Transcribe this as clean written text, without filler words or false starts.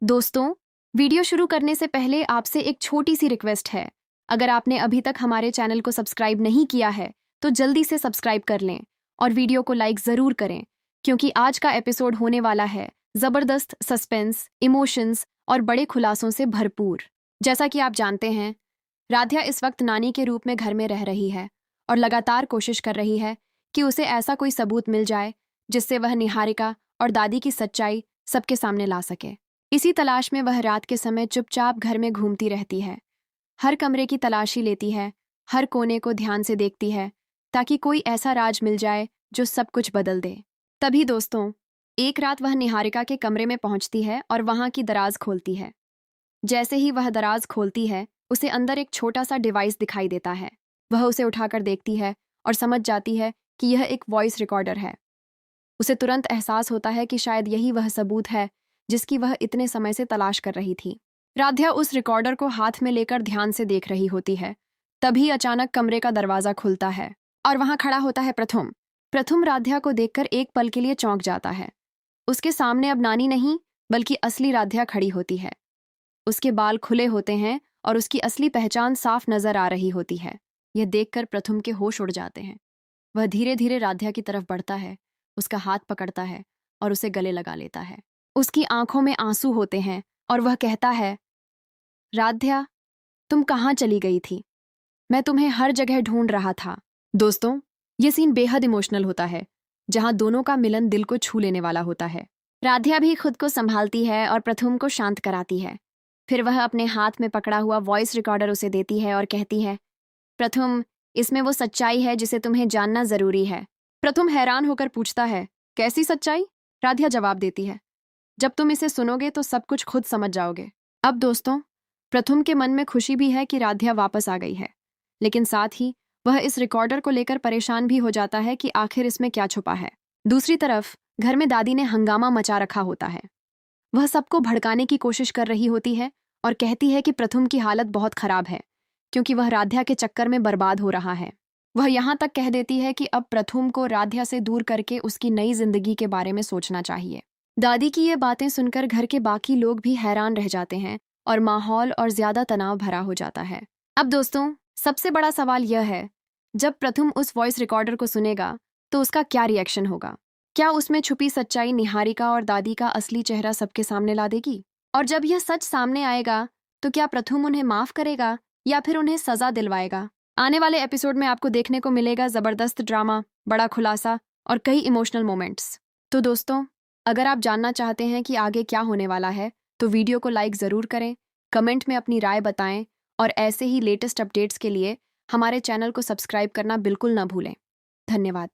दोस्तों, वीडियो शुरू करने से पहले आपसे एक छोटी सी रिक्वेस्ट है। अगर आपने अभी तक हमारे चैनल को सब्सक्राइब नहीं किया है तो जल्दी से सब्सक्राइब कर लें और वीडियो को लाइक ज़रूर करें, क्योंकि आज का एपिसोड होने वाला है ज़बरदस्त सस्पेंस, इमोशंस और बड़े खुलासों से भरपूर। जैसा कि आप जानते हैं, राध्या इस वक्त नानी के रूप में घर में रह रही है और लगातार कोशिश कर रही है कि उसे ऐसा कोई सबूत मिल जाए जिससे वह निहारिका और दादी की सच्चाई सबके सामने ला सके। इसी तलाश में वह रात के समय चुपचाप घर में घूमती रहती है, हर कमरे की तलाशी लेती है, हर कोने को ध्यान से देखती है ताकि कोई ऐसा राज मिल जाए जो सब कुछ बदल दे। तभी दोस्तों, एक रात वह निहारिका के कमरे में पहुंचती है और वहां की दराज खोलती है। जैसे ही वह दराज खोलती है, उसे अंदर एक छोटा सा डिवाइस दिखाई देता है। वह उसे उठाकर देखती है और समझ जाती है कि यह एक वॉइस रिकॉर्डर है। उसे तुरंत एहसास होता है कि शायद यही वह सबूत है जिसकी वह इतने समय से तलाश कर रही थी। राध्या उस रिकॉर्डर को हाथ में लेकर ध्यान से देख रही होती है। तभी अचानक कमरे का दरवाजा खुलता है और वहां खड़ा होता है प्रथुम। प्रथुम राध्या को देखकर एक पल के लिए चौंक जाता है। उसके सामने अब नानी नहीं बल्कि असली राध्या खड़ी होती है। उसके बाल खुले होते हैं और उसकी असली पहचान साफ नजर आ रही होती है। यह देखकर प्रथुम के होश उड़ जाते हैं। वह धीरे धीरे राध्या की तरफ बढ़ता है, उसका हाथ पकड़ता है और उसे गले लगा लेता है। उसकी आंखों में आंसू होते हैं और वह कहता है, राध्या, तुम कहाँ चली गई थी? मैं तुम्हें हर जगह ढूंढ रहा था। दोस्तों, ये सीन बेहद इमोशनल होता है, जहां दोनों का मिलन दिल को छू लेने वाला होता है। राध्या भी खुद को संभालती है और प्रथुम को शांत कराती है। फिर वह अपने हाथ में पकड़ा हुआ वॉइस रिकॉर्डर उसे देती है और कहती है, प्रथुम, इसमें वो सच्चाई है जिसे तुम्हें जानना जरूरी है। प्रथुम हैरान होकर पूछता है, कैसी सच्चाई? राध्या जवाब देती है, जब तुम इसे सुनोगे तो सब कुछ खुद समझ जाओगे। अब दोस्तों, प्रथुम के मन में खुशी भी है कि राध्या वापस आ गई है, लेकिन साथ ही वह इस रिकॉर्डर को लेकर परेशान भी हो जाता है कि आखिर इसमें क्या छुपा है। दूसरी तरफ घर में दादी ने हंगामा मचा रखा होता है। वह सबको भड़काने की कोशिश कर रही होती है और कहती है कि प्रथुम की हालत बहुत खराब है क्योंकि वह राध्या के चक्कर में बर्बाद हो रहा है। वह यहाँ तक कह देती है कि अब प्रथुम को राध्या से दूर करके उसकी नई जिंदगी के बारे में सोचना चाहिए। दादी की ये बातें सुनकर घर के बाकी लोग भी हैरान रह जाते हैं और माहौल और ज्यादा तनाव भरा हो जाता है। अब दोस्तों, सबसे बड़ा सवाल यह है, जब प्रथुम उस वॉइस रिकॉर्डर को सुनेगा तो उसका क्या रिएक्शन होगा? क्या उसमें छुपी सच्चाई निहारिका और दादी का असली चेहरा सबके सामने ला देगी? और जब यह सच सामने आएगा तो क्या प्रथुम उन्हें माफ करेगा या फिर उन्हें सजा दिलवाएगा? आने वाले एपिसोड में आपको देखने को मिलेगा जबरदस्त ड्रामा, बड़ा खुलासा और कई इमोशनल मोमेंट्स। तो दोस्तों, अगर आप जानना चाहते हैं कि आगे क्या होने वाला है तो वीडियो को लाइक ज़रूर करें, कमेंट में अपनी राय बताएं और ऐसे ही लेटेस्ट अपडेट्स के लिए हमारे चैनल को सब्सक्राइब करना बिल्कुल ना भूलें। धन्यवाद।